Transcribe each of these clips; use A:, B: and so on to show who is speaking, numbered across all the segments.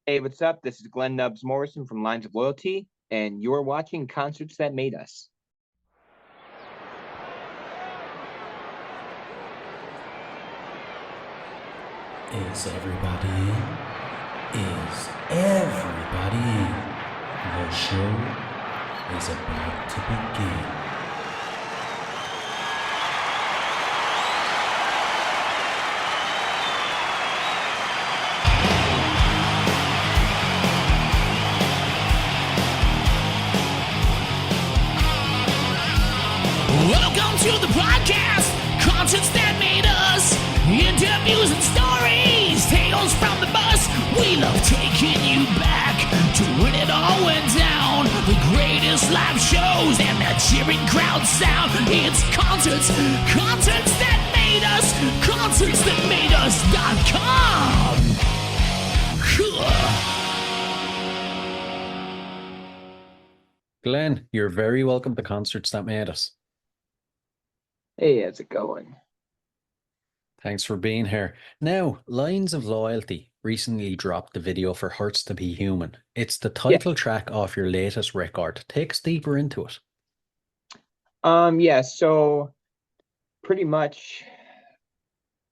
A: Hey, what's up? This is Glen Nubz Morrison from Lines of Loyalty, and you're watching Concerts That Made Us.
B: Is everybody in? Is everybody in? The show is about to begin.
C: Welcome to the podcast, Concerts That Made Us. Interviews and stories, tales from the bus. We love taking you back to when it all went down. The greatest live shows and that cheering crowd sound. It's concerts that made us, concertsthatmadeus.com.
B: Glenn, you're very welcome to Concerts That Made Us.
A: Hey, how's it going?
B: Thanks for being here. Now, Lines of Loyalty recently dropped the video for Hurts to Be Human. It's the title track off your latest record. Take us deeper into it.
A: So pretty much,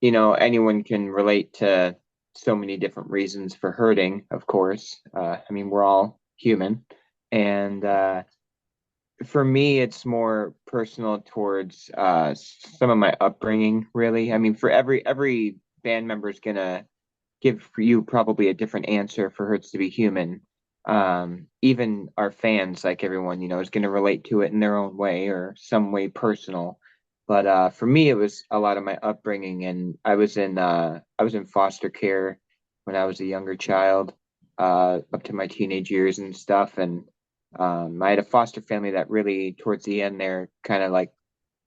A: anyone can relate to so many different reasons for hurting, of course. We're all human. And for me, it's more personal towards some of my upbringing, really. I mean, for every band member is gonna give you probably a different answer for Hurts to Be Human. Even our fans, like everyone, is gonna relate to it in their own way or some way personal. But for me, it was a lot of my upbringing, and I was in foster care when I was a younger child, up to my teenage years and stuff, and I had a foster family that really, towards the end there, kind of like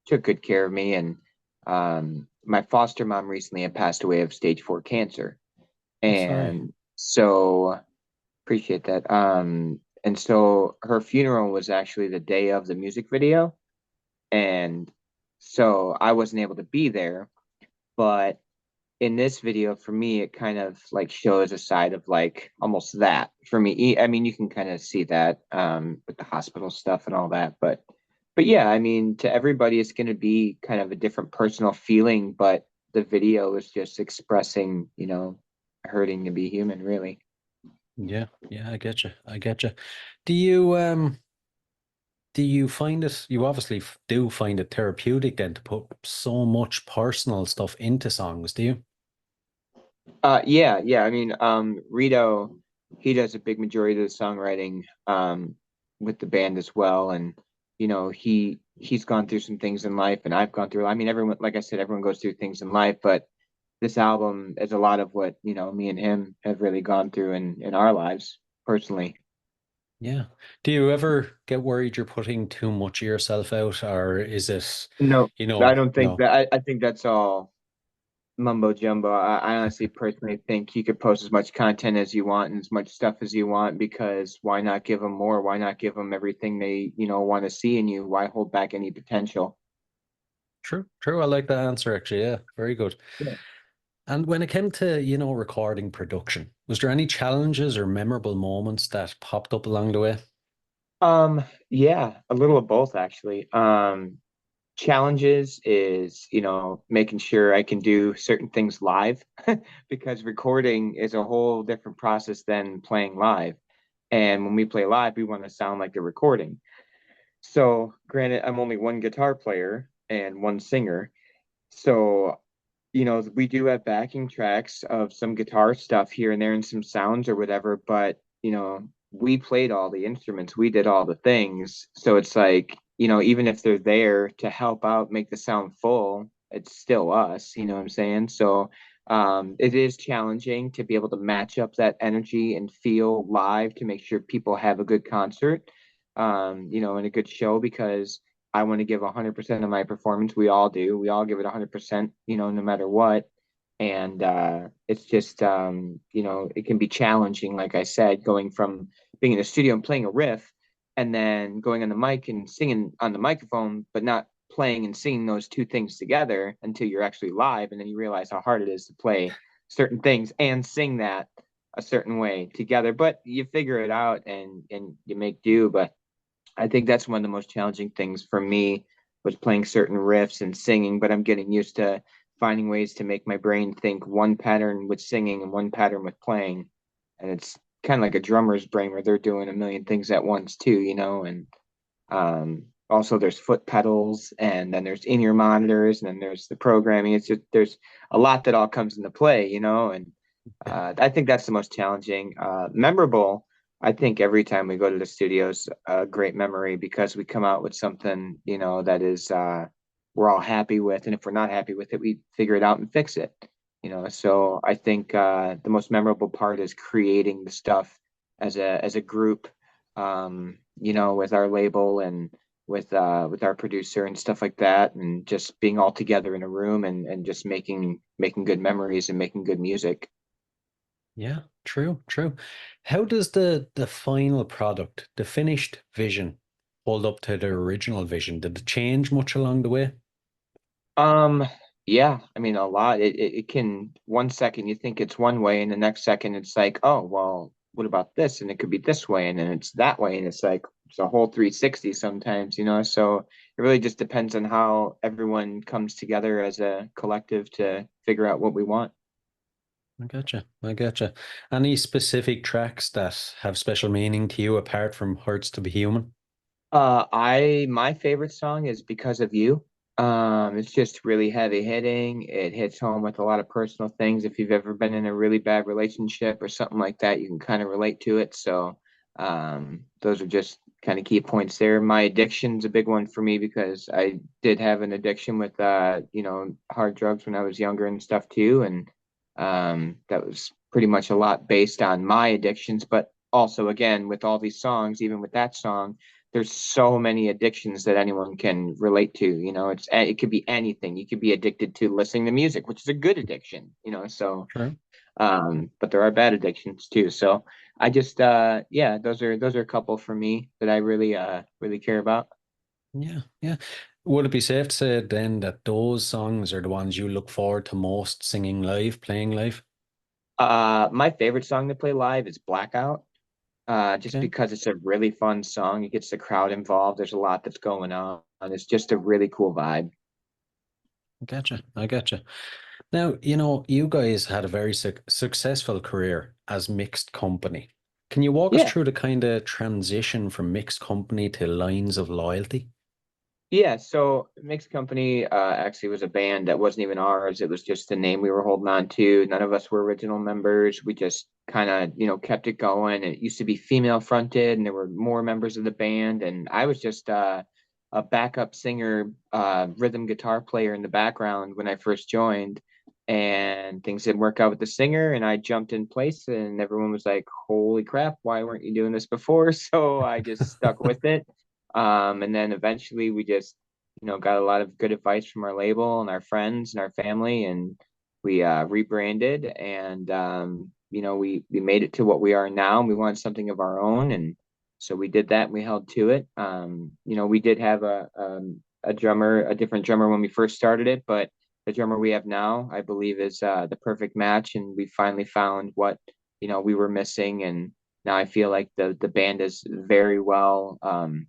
A: took good care of me. And my foster mom recently had passed away of stage 4 cancer.
B: I'm sorry.
A: And so appreciate that. And so her funeral was actually the day of the music video. And so I wasn't able to be there. But in this video, for me, it kind of like shows a side of like almost that for me. I mean, you can kind of see that with the hospital stuff and all that, but yeah, I mean, to everybody, it's going to be kind of a different personal feeling, but the video is just expressing, hurting to be human, really.
B: Yeah, I get you. Do you find it, you obviously do find it therapeutic then to put so much personal stuff into songs, do you?
A: Yeah. I mean, Rito, he does a big majority of the songwriting with the band as well, and he's gone through some things in life, and I've gone through. I mean, everyone, like I said, everyone goes through things in life, but this album is a lot of what me and him have really gone through in our lives personally.
B: Yeah. Do you ever get worried you're putting too much of yourself out, or is it,
A: No, I don't think
B: no?
A: that. I think that's all mumbo jumbo. I honestly personally think you could post as much content as you want and as much stuff as you want, because why not give them more? Why not give them everything they, want to see in you? Why hold back any potential?
B: True, true. I like that answer actually. Yeah, very good.
A: Yeah.
B: And when it came to, recording production, was there any challenges or memorable moments that popped up along the way?
A: Yeah, a little of both actually. Challenges is, making sure I can do certain things live because recording is a whole different process than playing live. And when we play live, we want to sound like the recording. So, granted, I'm only one guitar player and one singer. So, we do have backing tracks of some guitar stuff here and there and some sounds or whatever, but, we played all the instruments, we did all the things. So it's like, even if they're there to help out, make the sound full, it's still us, you know what I'm saying? So, it is challenging to be able to match up that energy and feel live to make sure people have a good concert, and a good show, because I want to give 100% of my performance. We all do. We all give it 100%, no matter what. And it's just, it can be challenging, like I said, going from being in the studio and playing a riff and then going on the mic and singing on the microphone, but not playing and singing those two things together until you're actually live. And then you realize how hard it is to play certain things and sing that. a certain way together, but you figure it out and you make do. But I think that's one of the most challenging things for me was playing certain riffs and singing, but I'm getting used to finding ways to make my brain think one pattern with singing and one pattern with playing. And it's kind of like a drummer's brain where they're doing a million things at once too, and also there's foot pedals and then there's in-ear monitors and then there's the programming. It's just there's a lot that all comes into play, and
B: Yeah.
A: I think that's the most challenging. Memorable, I think every time we go to the studios, a great memory because we come out with something, that is we're all happy with. And if we're not happy with it, we figure it out and fix it. So I think the most memorable part is creating the stuff as a group, with our label and with our producer and stuff like that, and just being all together in a room and just making good memories and making good music.
B: Yeah, true, true. How does the final product, the finished vision, hold up to the original vision? Did it change much along the way?
A: Um, yeah, I mean a lot. It can one second you think it's one way, and the next second it's like, oh well, what about this? And it could be this way, and then it's that way, and it's like it's a whole 360 sometimes, So it really just depends on how everyone comes together as a collective to figure out what we want.
B: I gotcha. I gotcha. Any specific tracks that have special meaning to you apart from Hurts to Be Human?
A: My favorite song is Because of You. It's just really heavy hitting. It hits home with a lot of personal things. If you've ever been in a really bad relationship or something like that, you can kind of relate to it. So, those are just kind of key points there. My addiction's a big one for me because I did have an addiction with, hard drugs when I was younger and stuff too. And, that was pretty much a lot based on my addictions, but also again, with all these songs, even with that song, there's so many addictions that anyone can relate to. It could be anything. You could be addicted to listening to music, which is a good addiction. So
B: True.
A: but there are bad addictions too. So I just yeah, those are a couple for me that I really care about.
B: Yeah, yeah. Would it be safe to say then that those songs are the ones you look forward to most singing live, playing live?
A: My favorite song to play live is Blackout. Just
B: Okay.
A: because it's a really fun song. It gets the crowd involved. There's a lot that's going on. It's just a really cool vibe.
B: I gotcha. I gotcha. Now, you guys had a very successful career as mixed company. Can you walk us
A: Yeah.
B: through the kind of transition from mixed company to lines of loyalty?
A: Yeah, so Mixed Company actually was a band that wasn't even ours. It was just a name we were holding on to. None of us were original members. We just kind of, kept it going. It used to be female fronted, and there were more members of the band. And I was just a backup singer, rhythm guitar player in the background when I first joined. And things didn't work out with the singer, and I jumped in place, and everyone was like, "Holy crap, why weren't you doing this before?" So I just stuck with it. And then eventually we just, got a lot of good advice from our label and our friends and our family, and we rebranded and, we made it to what we are now. And we wanted something of our own. And so we did that and we held to it. We did have a different drummer when we first started it, but the drummer we have now, I believe, is the perfect match. And we finally found what, we were missing. And now I feel like the band is very well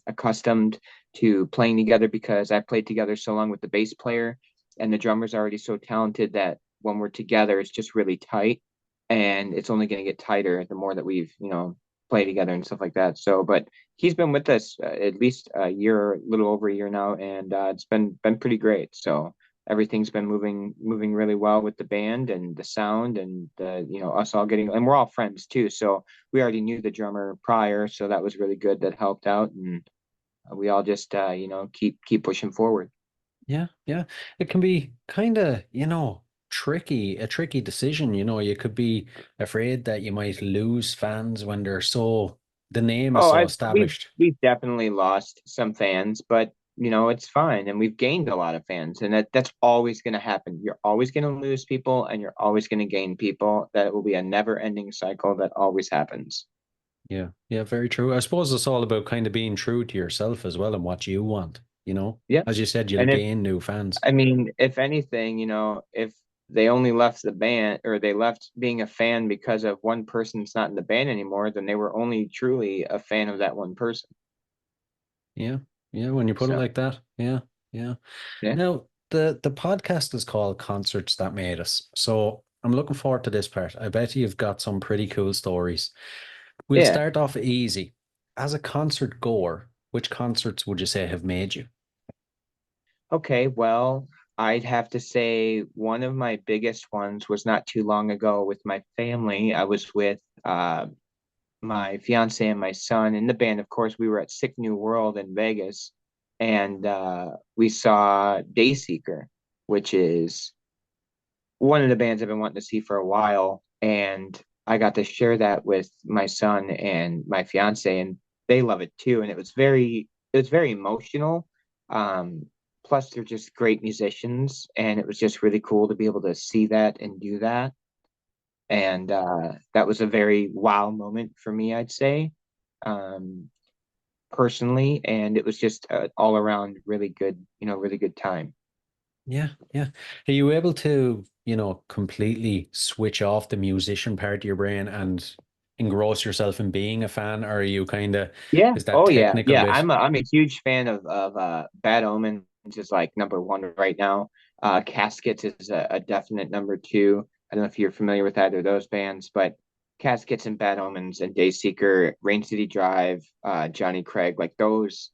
A: accustomed to playing together because I played together so long with the bass player, and the drummer's already so talented that when we're together, it's just really tight, and it's only going to get tighter the more that we've played together and stuff like that. So, but he's been with us at least a year, a little over a year now, and it's been pretty great. So everything's been moving really well with the band and the sound and us all getting, and we're all friends too, so we already knew the drummer prior, so that was really good. That helped out, and we all just keep pushing forward.
B: Yeah, yeah. It can be kind of, tricky, a tricky decision. You could be afraid that you might lose fans when the name is
A: Oh,
B: so
A: I we've
B: established.
A: we've definitely lost some fans, but it's fine, and we've gained a lot of fans, and that's always going to happen. You're always going to lose people, and you're always going to gain people. That will be a never-ending cycle that always happens.
B: Yeah, yeah, very true. I suppose it's all about kind of being true to yourself as well and what you want.
A: Yeah,
B: As you said, you'll
A: and if
B: gain new fans.
A: I mean, if anything, if they only left the band, or they left being a fan because of one person's not in the band anymore, then they were only truly a fan of that one person.
B: Yeah. Yeah. When you put it
A: So
B: like that. Yeah. Yeah.
A: yeah.
B: Now, the podcast is called Concerts That Made Us. So I'm looking forward to this part. I bet you've got some pretty cool stories. We'll
A: Yeah.
B: start off easy. As a concert goer, which concerts would you say have made you?
A: Okay, well, I'd have to say one of my biggest ones was not too long ago with my family. I was with my fiance and my son in the band. Of course, we were at Sick New World in Vegas, and we saw Dayseeker, which is one of the bands I've been wanting to see for a while. And I got to share that with my son and my fiance, and they love it too. And it was very emotional. Um, Plus, they're just great musicians, and it was just really cool to be able to see that and do that. And that was a very wow moment for me, I'd say, um, personally. And it was just all around really good, really good time.
B: Yeah, yeah. Are you able to, completely switch off the musician part of your brain and engross yourself in being a fan? Or are you kind of,
A: Yeah.
B: is that
A: Oh yeah.
B: technical
A: Yeah.
B: bit?
A: I'm a huge fan of Bad Omens is like number one right now. Caskets is a definite number two. I don't know if you're familiar with either of those bands, but Caskets and Bad Omens and Dayseeker, Rain City Drive, Johnny Craig, like those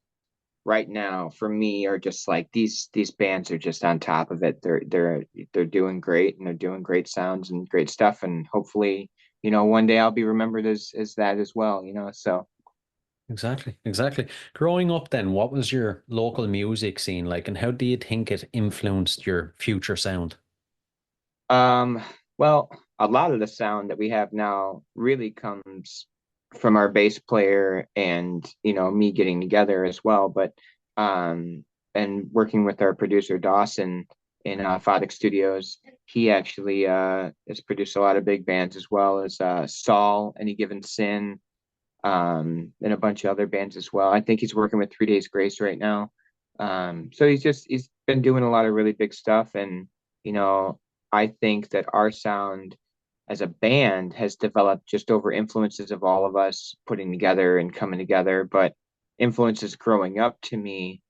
A: right now for me are just like these bands are just on top of it. They're doing great, and they're doing great sounds and great stuff. And hopefully, one day I'll be remembered as that as well, so.
B: Exactly, exactly. Growing up then, what was your local music scene like, and how do you think it influenced your future sound?
A: Um, well, a lot of the sound that we have now really comes from our bass player and, me getting together as well. But and working with our producer Dawson in Photic Studios, he actually has produced a lot of big bands as well as Saul, Any Given Sin, and a bunch of other bands as well. I think he's working with 3 Days Grace right now. So he's been doing a lot of really big stuff, and you know, I think that our sound as a band has developed just over influences of all of us putting together and coming together. But influences growing up to me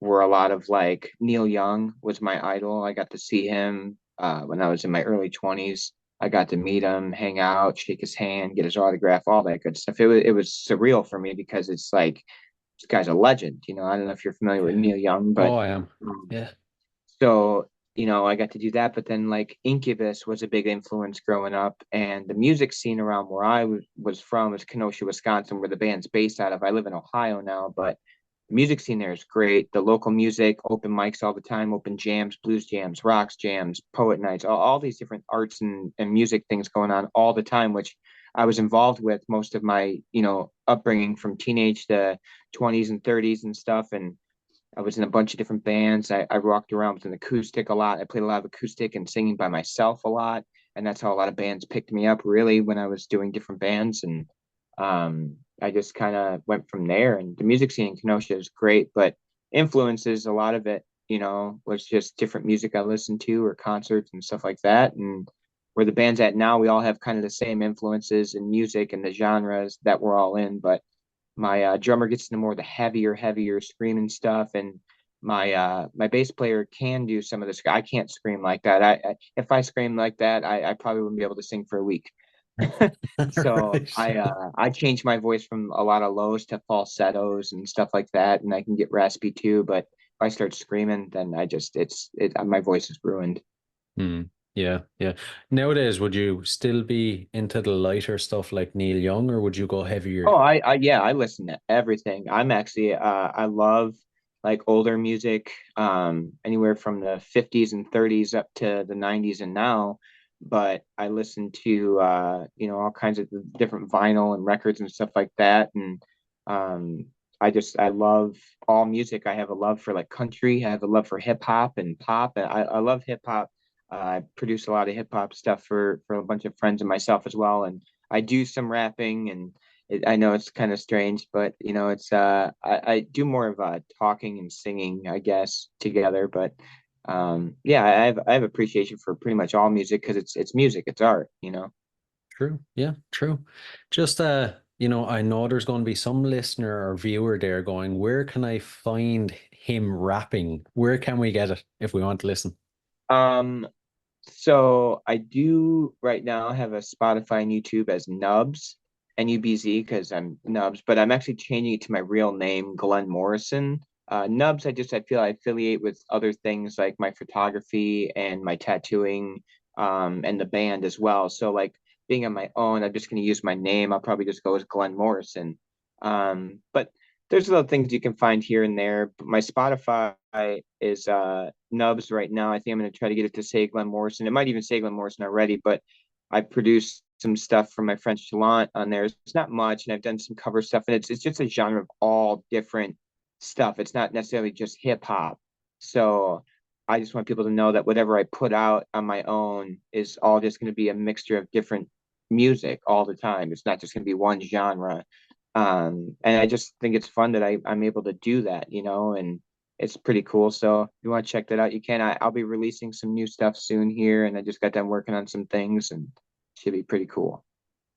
A: were a lot of like Neil Young was my idol. I got to see him when I was in my early 20s. I got to meet him, hang out, shake his hand, get his autograph, all that good stuff. It was surreal for me because it's like this guy's a legend. I don't know if you're familiar with
B: Yeah.
A: Neil Young,
B: Oh,
A: but
B: I am.
A: um,
B: Yeah.
A: so I got to do that. But then like Incubus was a big influence growing up, and the music scene around where I was from is Kenosha, Wisconsin, where the band's based out of. I live in Ohio now, but the music scene there is great. The local music, open mics all the time, open jams, blues jams, rocks jams, poet nights, all these different arts and music things going on all the time, which I was involved with most of my, upbringing from teenage to 20s and 30s and stuff. And I was in a bunch of different bands. I rocked around with an acoustic a lot. I played a lot of acoustic and singing by myself a lot. And that's how a lot of bands picked me up really when I was doing different bands. And I just kind of went from there. And the music scene in Kenosha is great, but influences, a lot of it, was just different music I listened to or concerts and stuff like that. And where the band's at now, we all have kind of the same influences in music and the genres that we're all in. But my drummer gets into more of the heavier screaming stuff, and my bass player can do some of this. I can't scream like that. If I scream like that, I probably wouldn't be able to sing for a week. So
B: Right.
A: I change my voice from a lot of lows to falsettos and stuff like that, and I can get raspy too. But if I start screaming, then my voice is ruined.
B: Hmm. Yeah, yeah. Nowadays, would you still be into the lighter stuff like Neil Young, or would you go heavier?
A: Oh, yeah, I listen to everything. I'm actually I love like older music, anywhere from the 50s and 30s up to the 90s and now. But I listen to all kinds of different vinyl and records and stuff like that. And um I love all music. I have a love for like country, I have a love for hip hop and pop. And I love hip hop. I produce a lot of hip hop stuff for a bunch of friends and myself as well. And I do some rapping, and I know it's kind of strange, but it's I do more of talking and singing, I guess, together. But Yeah, I have appreciation for pretty much all music because it's music, it's art,
B: True. Yeah, true. Just I know there's going to be some listener or viewer there going, where can I find him rapping? Where can we get it if we want to listen?
A: Um, so I do right now have a Spotify and YouTube as Nubz, Nubz, because I'm Nubs, but I'm actually changing it to my real name, Glen Morrison. Nubs, I feel I affiliate with other things like my photography and my tattooing, and the band as well. So like being on my own, I'm just going to use my name. I'll probably just go as Glen Morrison. But there's little things you can find here and there. But my Spotify is Nubs right now. I think I'm going to try to get it to say Glen Morrison. It might even say Glen Morrison already, but I produced some stuff from my French Chalant on there. It's not much, and I've done some cover stuff, and it's just a genre of all different stuff. It's not necessarily just hip hop. So I just want people to know that whatever I put out on my own is all just going to be a mixture of different music all the time. It's not just going to be one genre. And I just think it's fun that I'm able to do that, and it's pretty cool. So if you want to check that out, you can. I'll be releasing some new stuff soon here, and I just got done working on some things, and should be pretty cool.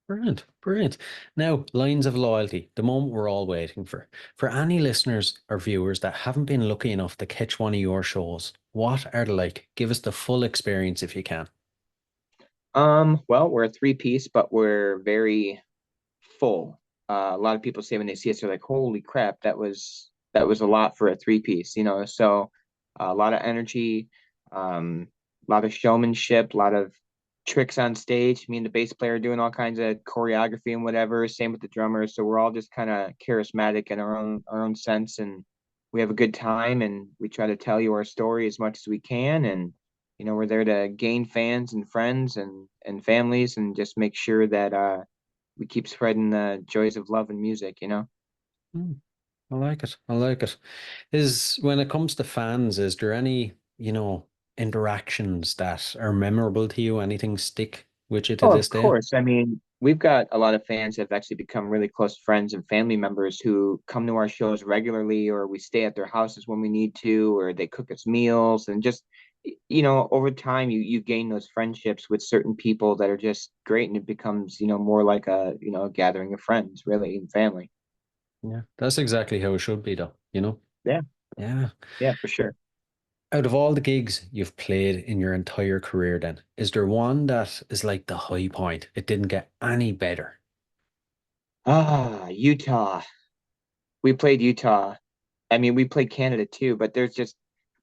B: Brilliant, brilliant. Now, lines of loyalty, the moment we're all waiting for. For any listeners or viewers that haven't been lucky enough to catch one of your shows, what are they like? Give us the full experience if you can.
A: Well, we're a three-piece, but we're very full. A lot of people say when they see us, they're like, "Holy crap, that was a lot for a three-piece," So a lot of energy, a lot of showmanship, a lot of tricks on stage. Me and the bass player doing all kinds of choreography and whatever. Same with the drummer. So we're all just kind of charismatic in our own sense, and we have a good time. And we try to tell you our story as much as we can. And we're there to gain fans and friends and families, and just make sure that we keep spreading the joys of love and music.
B: Hmm, I like it. I like it. Is when it comes to fans, is there any, interactions that are memorable to you? Anything stick with you to
A: Oh,
B: this
A: of
B: day?
A: course. I mean, we've got a lot of fans that have actually become really close friends and family members who come to our shows regularly, or we stay at their houses when we need to, or they cook us meals. And just, over time, you gain those friendships with certain people that are just great. And it becomes, more like a gathering of friends, really, and family.
B: Yeah, that's exactly how it should be, though.
A: Yeah.
B: Yeah.
A: Yeah, for sure.
B: Out of all the gigs you've played in your entire career, then, is there one that is like the high point? It didn't get any better.
A: Utah. We played Utah. I mean, we played Canada too, but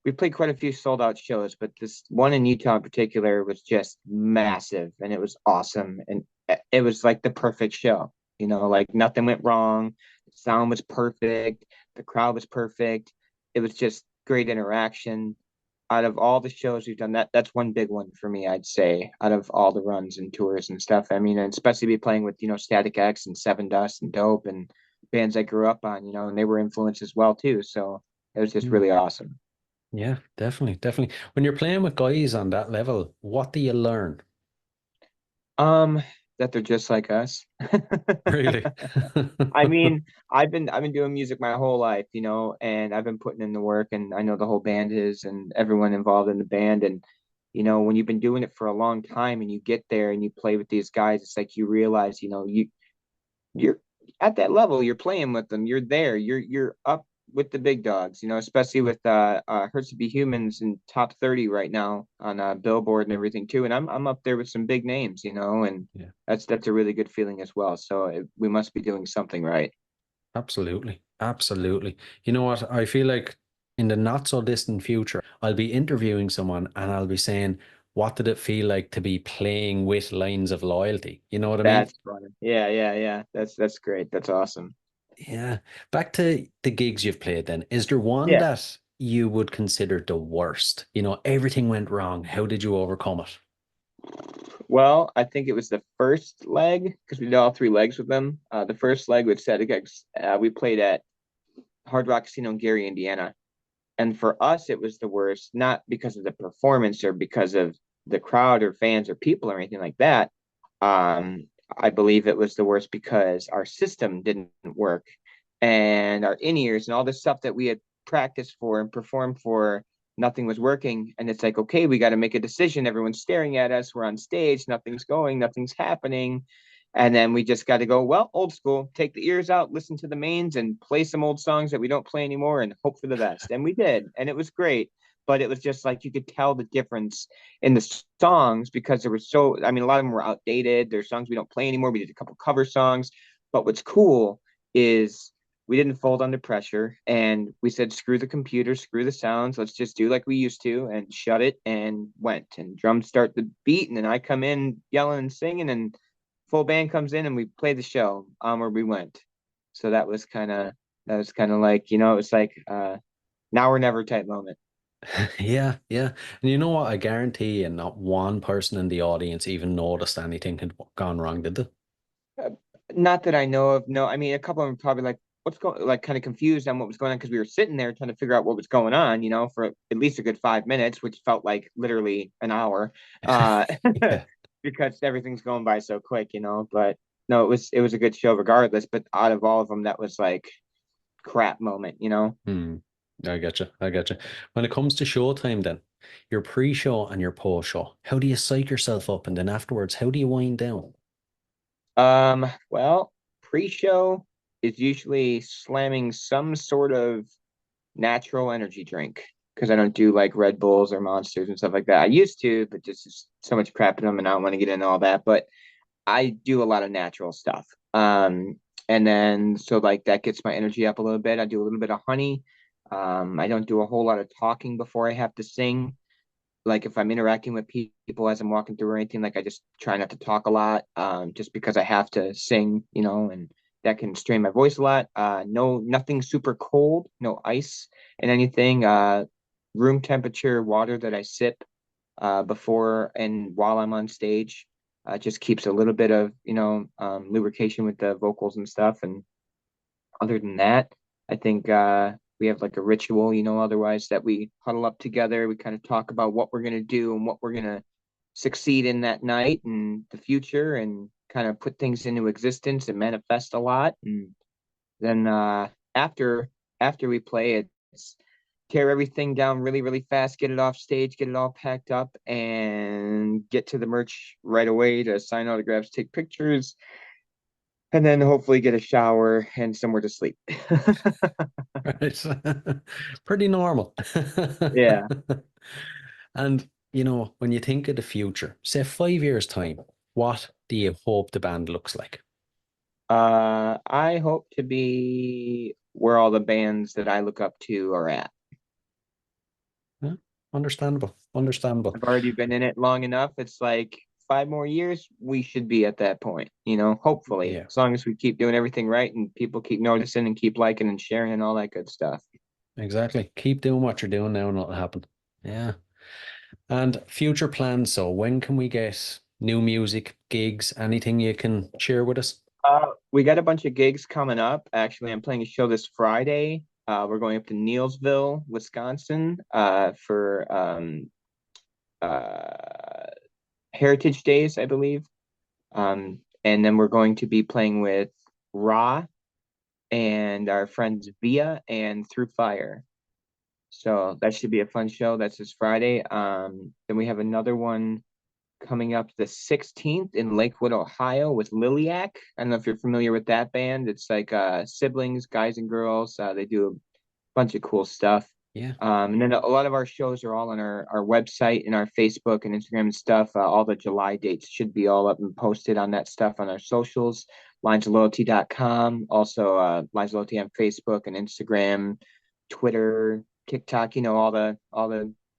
A: we played quite a few sold out shows, but this one in Utah in particular was just massive, and it was awesome. And it was like the perfect show, like nothing went wrong. The sound was perfect. The crowd was perfect. It was just great interaction. Out of all the shows we've done, that's one big one for me, I'd say, out of all the runs and tours and stuff. I mean, and especially be playing with, Static X and Seven Dust and Dope and bands I grew up on, and they were influenced as well too. So it was just
B: Hmm.
A: really awesome.
B: Yeah, definitely, definitely. When you're playing with guys on that level, what do you learn?
A: Um, that they're just like us.
B: Really?
A: I mean, I've been doing music my whole life, and I've been putting in the work, and I know the whole band is, and everyone involved in the band. And when you've been doing it for a long time and you get there and you play with these guys, it's like you realize, you're at that level, you're playing with them, you're there, you're up with the big dogs, especially with Hurts to Be Humans in top 30 right now on Billboard and everything too. And I'm up there with some big names, and
B: Yeah,
A: that's a really good feeling as well. So we must be doing something right.
B: absolutely. Absolutely. You know what? I feel like in the not so distant future, I'll be interviewing someone and I'll be saying, what did it feel like to be playing with lines of loyalty? You know what I mean?
A: That's funny. Yeah, yeah, yeah. That's great. That's awesome.
B: Yeah. Back to the gigs you've played then. Is there one
A: Yeah.
B: that you would consider the worst? Everything went wrong. How did you overcome it?
A: Well, I think it was the first leg because we did all three legs with them. The first leg with Static X, we played at Hard Rock Casino in Gary, Indiana. And for us, it was the worst, not because of the performance or because of the crowd or fans or people or anything like that. I believe it was the worst because our system didn't work, and our in-ears and all the stuff that we had practiced for and performed for nothing was working. And it's like, okay, we got to make a decision. Everyone's staring at us. We're on stage. Nothing's going. Nothing's happening. And then we just got to go, well, old school, take the ears out, listen to the mains, and play some old songs that we don't play anymore and hope for the best. And we did. And it was great. But it was just like you could tell the difference in the songs because there were I mean, a lot of them were outdated. There's songs we don't play anymore. We did a couple cover songs. But what's cool is we didn't fold under pressure, and we said, screw the computer, screw the sounds. Let's just do like we used to, and shut it, and went. And drums start the beat, and then I come in yelling and singing, and full band comes in, and we play the show where we went. So that was kind of like, it was like now or never type moment.
B: Yeah, yeah. And you know what? I guarantee you, not one person in the audience even noticed anything had gone wrong, did they?
A: Not that I know of. No, I mean, a couple of them probably like, what's going, like kind of confused on what was going on, because we were sitting there trying to figure out what was going on, for at least a good 5 minutes, which felt like literally an hour,
B: Yeah.
A: because everything's going by so quick. But no, it was a good show regardless. But out of all of them, that was like crap moment.
B: Hmm. I get you. I get you. When it comes to showtime, then your pre-show and your post-show, how do you psych yourself up, and then afterwards, how do you wind down?
A: Well, pre-show is usually slamming some sort of natural energy drink, because I don't do like Red Bulls or Monsters and stuff like that. I used to, but just so much crap in them, and I don't want to get into all that. But I do a lot of natural stuff. And then so like that gets my energy up a little bit. I do a little bit of honey. I don't do a whole lot of talking before I have to sing. Like if I'm interacting with people as I'm walking through or anything, like I just try not to talk a lot, just because I have to sing, and that can strain my voice a lot. Nothing super cold, no ice and anything. Room temperature water that I sip before and while I'm on stage. Just keeps a little bit of, lubrication with the vocals and stuff. And other than that, I think we have like a ritual, otherwise, that we huddle up together. We kind of talk about what we're going to do and what we're going to succeed in that night and the future, and kind of put things into existence and manifest a lot. And then after we play, it's tear everything down really, really fast, get it off stage, get it all packed up, and get to the merch right away to sign autographs, take pictures, and then hopefully get a shower and somewhere to sleep.
B: Right. Pretty normal.
A: Yeah.
B: And, when you think of the future, say 5 years' time, what do you hope the band looks like?
A: I hope to be where all the bands that I look up to are at.
B: Yeah, understandable. Understandable.
A: I've already been in it long enough. It's like 5 more years, we should be at that point, hopefully,
B: Yeah,
A: as long as we keep doing everything right and people keep noticing and keep liking and sharing and all that good stuff.
B: exactly. Keep doing what you're doing now and it'll happen. Yeah. And future plans. So when can we get new music, gigs, anything you can share with us?
A: We got a bunch of gigs coming up. Actually, I'm playing a show this Friday. We're going up to Neillsville, Wisconsin, for uh, Heritage Days, I believe. And then we're going to be playing with Ra and our friends Via and Through Fire. So that should be a fun show. That's this Friday. Then we have another one coming up the 16th in Lakewood, Ohio with Liliac. I don't know if you're familiar with that band. It's like siblings, guys and girls. They do a bunch of cool stuff.
B: Yeah.
A: And then a lot of our shows are all on our website and our Facebook and Instagram and stuff. All the July dates should be all up and posted on that stuff on our socials, linesofloyalty.com. Also, Lines of Loyalty on Facebook and Instagram, Twitter, TikTok, all the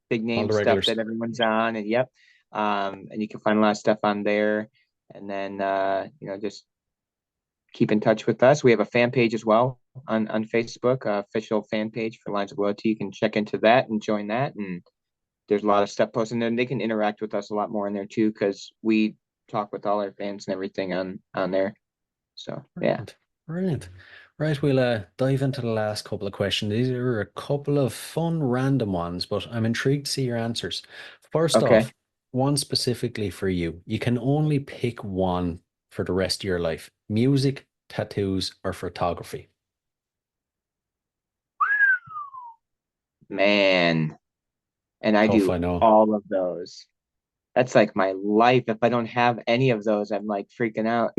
A: big
B: All
A: name
B: the
A: stuff
B: regulars.
A: that everyone's on. And yep. And you can find a lot of stuff on there. And then, just keep in touch with us. We have a fan page as well on Facebook, official fan page for Lines of Loyalty. You can check into that and join that. And there's a lot of stuff posted there. And they can interact with us a lot more in there too, because we talk with all our fans and everything on there. So yeah.
B: Brilliant. Brilliant. Right, we'll dive into the last couple of questions. These are a couple of fun, random ones, but I'm intrigued to see your answers. First
A: Okay.
B: off, one specifically for you. You can only pick one for the rest of your life: music, tattoos, or photography.
A: Man. and I
B: Tough,
A: do
B: I know.
A: all of those. That's like my life. If I don't have any of those, I'm like freaking out.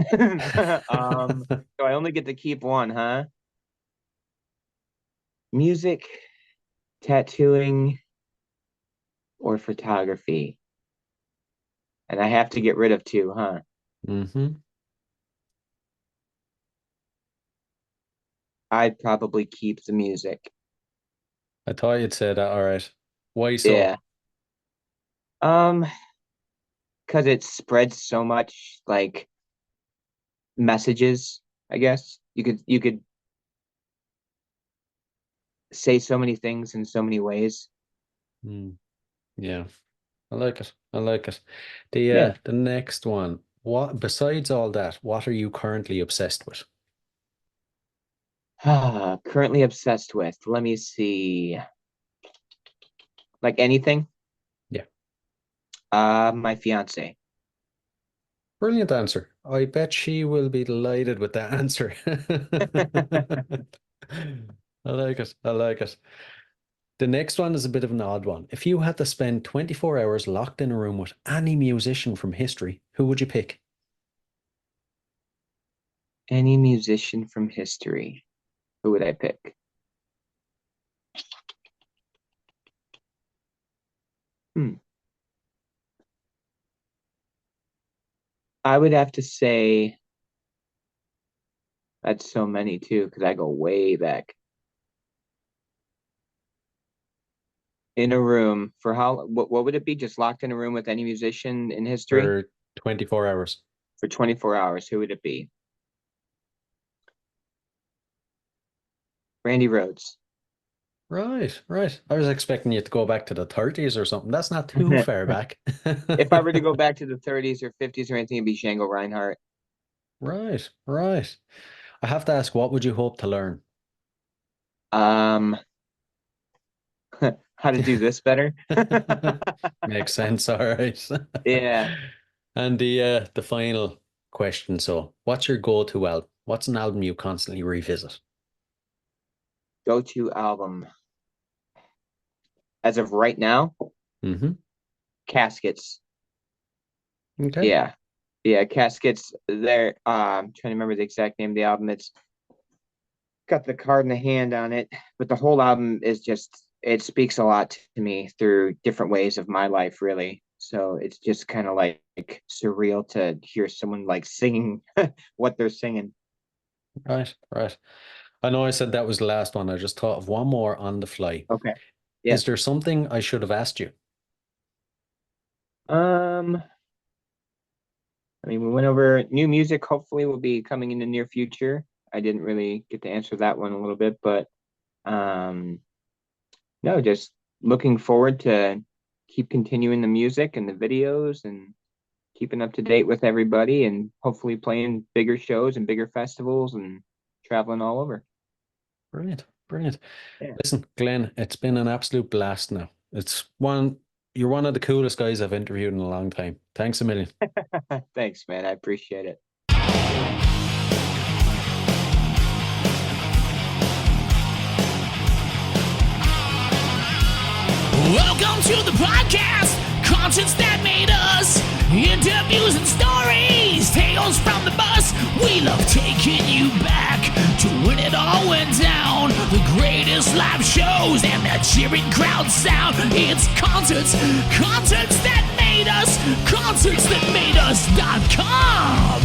A: So I only get to keep one, huh? Music, tattooing, or photography. And I have to get rid of two, huh?
B: Mm-hmm.
A: I'd probably keep the music.
B: I thought you'd say that. All right. Why so?
A: Yeah. Um, because it spreads so much like messages, I guess. You could say so many things in so many ways.
B: Mm, yeah, I like it. I like it.
A: Yeah.
B: The next one. What besides all that, what are you currently obsessed with?
A: Currently obsessed with. Let me see. Like anything?
B: Yeah.
A: My fiance.
B: Brilliant answer. I bet she will be delighted with that answer. I like it. I like it. The next one is a bit of an odd one. If you had to spend 24 hours locked in a room with any musician from history, who would you pick?
A: Any musician from history. Who would I pick? Hmm. I would have to say that's so many too, because I go way back. In a room for how what would it be? Just locked in a room with any musician in history
B: For 24 hours.
A: for 24 hours? Who would it be? Randy Rhoads.
B: Right, right. I was expecting you to go back to the 30s or something. That's not too far back.
A: If I were to go back to the 30s or 50s or anything, it'd be Django Reinhardt.
B: Right, right. I have to ask, what would you hope to learn?
A: Um, how to do this better?
B: Makes sense. All right.
A: Yeah.
B: And the final question. So, what's your go-to album? What's an album you constantly revisit?
A: Go-to album. As of right now,
B: Mm-hmm.
A: Caskets.
B: Okay.
A: Yeah. Yeah, Caskets. There. I'm trying to remember the exact name of the album. It's got the card in the hand on it, but the whole album is just it speaks a lot to me through different ways of my life, really. So it's just kind of like surreal to hear someone like singing what they're singing.
B: Right, right. I know I said that was the last one. I just thought of one more on the fly.
A: Okay. Yeah.
B: Is there something I should have asked you?
A: Um, I mean, we went over new music, hopefully will be coming in the near future. I didn't really get to answer that one a little bit, but um, no, just looking forward to keep continuing the music and the videos and keeping up to date with everybody and hopefully playing bigger shows and bigger festivals and traveling all over.
B: Brilliant, brilliant.
A: Yeah.
B: Listen, Glenn, it's been an absolute blast now. You're one of the coolest guys I've interviewed in a long time. Thanks a million.
A: Thanks, man. I appreciate it.
C: Welcome to the podcast, concerts that made us, interviews and stories, tales from the bus. We love taking you back to when it all went down. The greatest live shows and the cheering crowd sound. It's concerts that made us, concerts that made us.com.